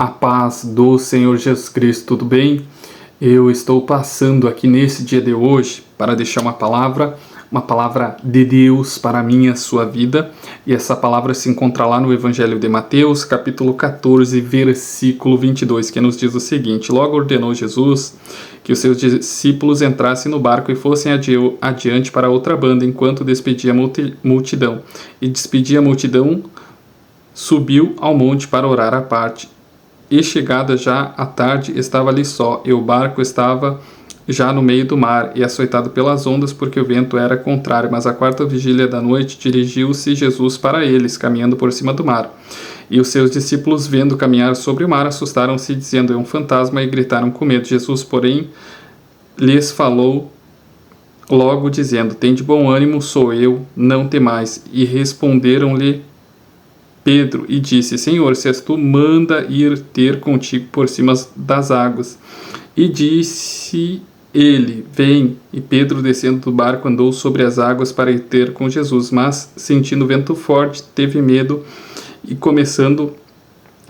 A paz do Senhor Jesus Cristo, tudo bem? Eu estou passando aqui nesse dia de hoje para deixar uma palavra de Deus para a minha, sua vida. E essa palavra se encontra lá no Evangelho de Mateus, capítulo 14, versículo 22, que nos diz o seguinte: Logo ordenou Jesus que os seus discípulos entrassem no barco e fossem adiante para outra banda, enquanto despedia a multidão. E despedia a multidão, subiu ao monte para orar à parte. E chegada já à tarde, estava ali só, e o barco estava já no meio do mar, e açoitado pelas ondas, porque o vento era contrário. Mas à quarta vigília da noite, dirigiu-se Jesus para eles, caminhando por cima do mar. E os seus discípulos, vendo caminhar sobre o mar, assustaram-se, dizendo: é um fantasma, e gritaram com medo. Jesus, porém, lhes falou logo, dizendo: tende bom ânimo, sou eu, não temais. E responderam-lhe Pedro e disse: Senhor, se és tu, manda ir ter contigo por cima das águas. E disse ele: vem. E Pedro, descendo do barco, andou sobre as águas para ir ter com Jesus, mas, sentindo o vento forte, teve medo e, começando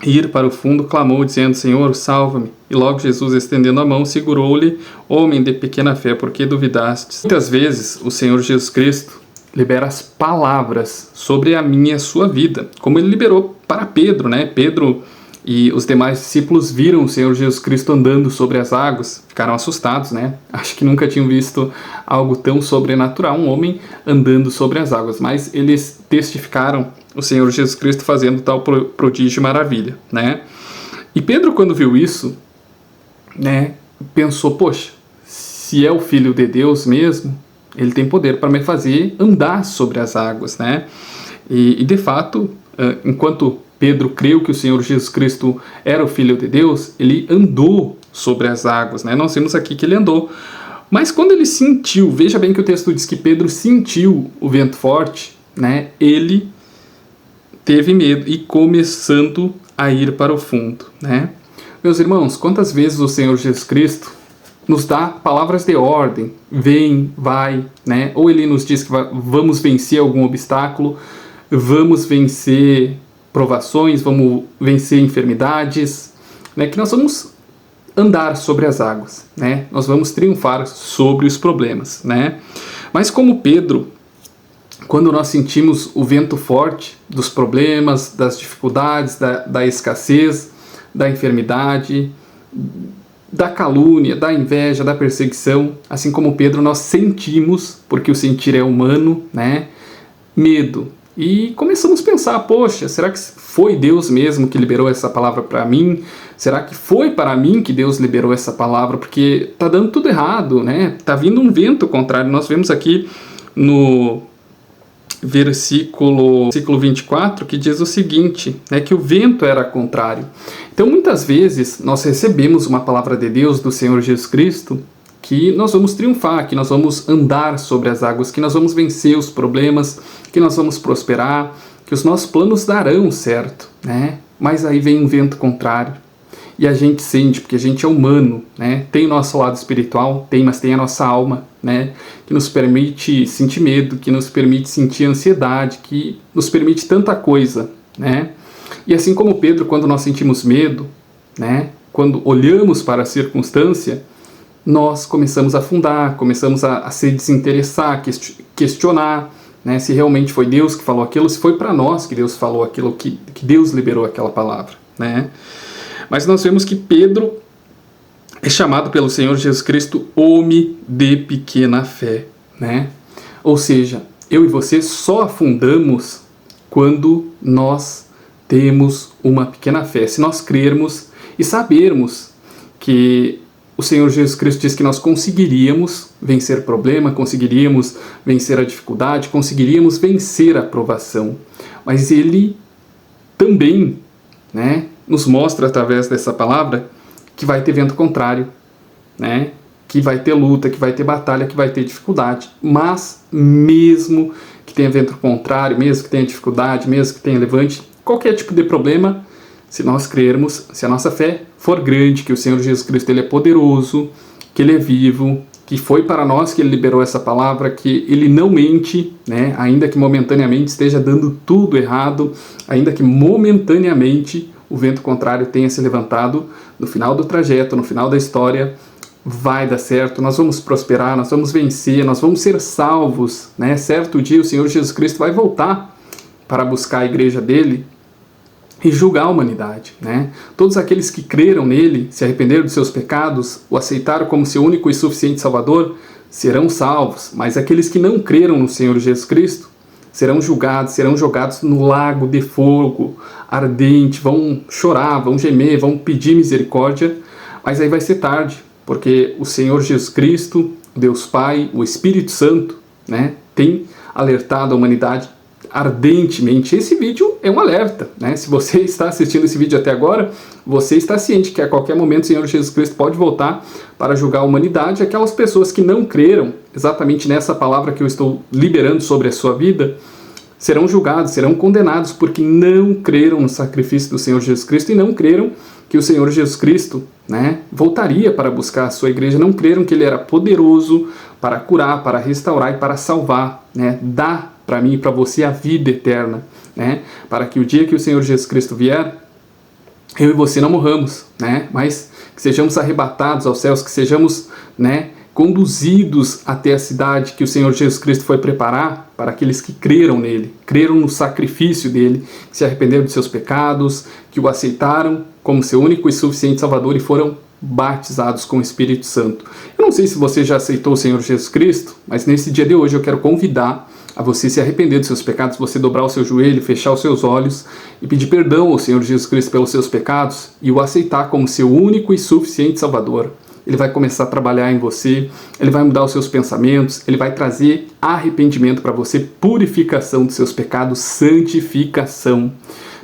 a ir para o fundo, clamou, dizendo: Senhor, salva-me. E logo Jesus, estendendo a mão, segurou-lhe: homem de pequena fé, por que duvidastes? Muitas vezes o Senhor Jesus Cristo libera as palavras sobre a minha e a sua vida, como ele liberou para Pedro, né? Pedro e os demais discípulos viram o Senhor Jesus Cristo andando sobre as águas, ficaram assustados, né? Acho que nunca tinham visto algo tão sobrenatural, um homem andando sobre as águas, mas eles testificaram o Senhor Jesus Cristo fazendo tal prodígio e maravilha, né? E Pedro, quando viu isso, né, pensou: poxa, se é o Filho de Deus mesmo, ele tem poder para me fazer andar sobre as águas, né? E de fato, enquanto Pedro creu que o Senhor Jesus Cristo era o Filho de Deus, ele andou sobre as águas, né? Nós vimos aqui que ele andou. Mas quando ele sentiu, veja bem que o texto diz que Pedro sentiu o vento forte, né? Ele teve medo e começando a ir para o fundo, né? Meus irmãos, quantas vezes o Senhor Jesus Cristo nos dá palavras de ordem, vem, vai, né? Ou ele nos diz que vamos vencer algum obstáculo, vamos vencer provações, vamos vencer enfermidades, né? Que nós vamos andar sobre as águas, né? Nós vamos triunfar sobre os problemas, né? Mas como Pedro, quando nós sentimos o vento forte dos problemas, das dificuldades, da escassez, da enfermidade, da calúnia, da inveja, da perseguição, assim como Pedro, nós sentimos, porque o sentir é humano, né? Medo. E começamos a pensar: poxa, será que foi Deus mesmo que liberou essa palavra para mim? Será que foi para mim que Deus liberou essa palavra? Porque tá dando tudo errado, né? Tá vindo um vento contrário. Nós vemos aqui no versículo 24, que diz o seguinte, né, que o vento era contrário. Então, muitas vezes, nós recebemos uma palavra de Deus, do Senhor Jesus Cristo, que nós vamos triunfar, que nós vamos andar sobre as águas, que nós vamos vencer os problemas, que nós vamos prosperar, que os nossos planos darão certo, né? Mas aí vem um vento contrário. E a gente sente, porque a gente é humano, né? Tem o nosso lado espiritual, mas tem a nossa alma, né? Que nos permite sentir medo, que nos permite sentir ansiedade, que nos permite tanta coisa, né? E assim como Pedro, quando nós sentimos medo, né? Quando olhamos para a circunstância, nós começamos a afundar, começamos a se desinteressar, questionar, né? Se realmente foi Deus que falou aquilo, se foi para nós que Deus falou aquilo, que Deus liberou aquela palavra, né? Mas nós vemos que Pedro é chamado pelo Senhor Jesus Cristo homem de pequena fé, né? Ou seja, eu e você só afundamos quando nós temos uma pequena fé. Se nós crermos e sabermos que o Senhor Jesus Cristo diz que nós conseguiríamos vencer o problema, conseguiríamos vencer a dificuldade, conseguiríamos vencer a provação. Mas Ele também, né, nos mostra através dessa palavra que vai ter vento contrário, né? Que vai ter luta, que vai ter batalha, que vai ter dificuldade. Mas mesmo que tenha vento contrário, mesmo que tenha dificuldade, mesmo que tenha levante, qualquer tipo de problema, se nós crermos, se a nossa fé for grande, que o Senhor Jesus Cristo ele é poderoso, que Ele é vivo, que foi para nós que Ele liberou essa palavra, que Ele não mente, né? Ainda que momentaneamente esteja dando tudo errado, ainda que momentaneamente o vento contrário tenha se levantado, no final do trajeto, no final da história, vai dar certo, nós vamos prosperar, nós vamos vencer, nós vamos ser salvos, né? Certo dia o Senhor Jesus Cristo vai voltar para buscar a igreja dele e julgar a humanidade, né? Todos aqueles que creram nele, se arrependeram dos seus pecados, o aceitaram como seu único e suficiente Salvador, serão salvos, mas aqueles que não creram no Senhor Jesus Cristo serão julgados, serão jogados no lago de fogo ardente, vão chorar, vão gemer, vão pedir misericórdia, mas aí vai ser tarde, porque o Senhor Jesus Cristo, Deus Pai, o Espírito Santo, né, tem alertado a humanidade ardentemente. Esse vídeo é um alerta, né? Se você está assistindo esse vídeo até agora, você está ciente que a qualquer momento o Senhor Jesus Cristo pode voltar para julgar a humanidade. Aquelas pessoas que não creram exatamente nessa palavra que eu estou liberando sobre a sua vida, serão julgados, serão condenados, porque não creram no sacrifício do Senhor Jesus Cristo e não creram que o Senhor Jesus Cristo, né, voltaria para buscar a sua igreja, não creram que ele era poderoso para curar, para restaurar e para salvar, né, dar para mim e para você a vida eterna, né, para que o dia que o Senhor Jesus Cristo vier, eu e você não morramos, né, mas que sejamos arrebatados aos céus, que sejamos, né, conduzidos até a cidade que o Senhor Jesus Cristo foi preparar para aqueles que creram nele, creram no sacrifício dele, que se arrependeram de seus pecados, que o aceitaram como seu único e suficiente Salvador e foram batizados com o Espírito Santo. Eu não sei se você já aceitou o Senhor Jesus Cristo, mas nesse dia de hoje eu quero convidar a você se arrepender dos seus pecados, você dobrar o seu joelho, fechar os seus olhos e pedir perdão ao Senhor Jesus Cristo pelos seus pecados e o aceitar como seu único e suficiente Salvador. Ele vai começar a trabalhar em você, ele vai mudar os seus pensamentos, ele vai trazer arrependimento para você, purificação dos seus pecados, santificação.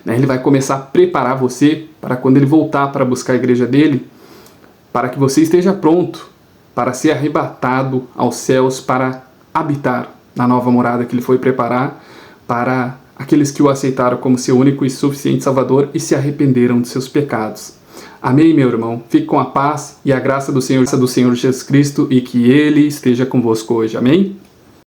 Ele vai começar a preparar você para quando ele voltar para buscar a igreja dele, para que você esteja pronto para ser arrebatado aos céus, para habitar na nova morada que ele foi preparar para aqueles que o aceitaram como seu único e suficiente Salvador e se arrependeram de seus pecados. Amém, meu irmão? Fique com a paz e a graça do Senhor Jesus Cristo e que Ele esteja convosco hoje. Amém?